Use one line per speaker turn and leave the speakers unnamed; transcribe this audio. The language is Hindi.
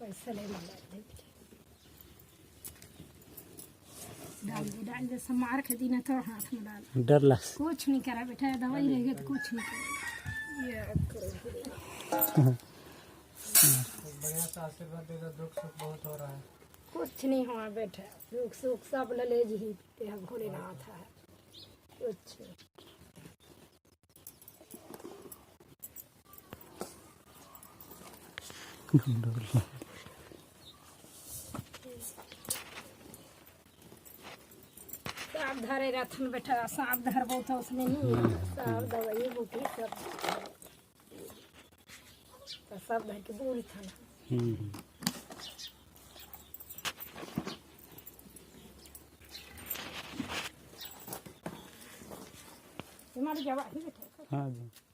पैसा ले डाल दे समार के दिन तो हाथ में डाल
डर लग
कुछ नहीं करा बेटा दवाई रहेगी तो कुछ नहीं करेगा ये
बढ़िया सा आशीर्वाद दे दो, दुख सुख बहुत हो रहा है।
कुछ नहीं हुआ बेटा, दुख सुख सब ले जी ते हम भोलेनाथ है कुछ सांप धरे रथन बेटा, सांप धर बहुत उसमें नहीं है सब दवाई बूटी सब धर के बोल था ना तुम्हारी जवाब ही बेटा।
हाँ जी।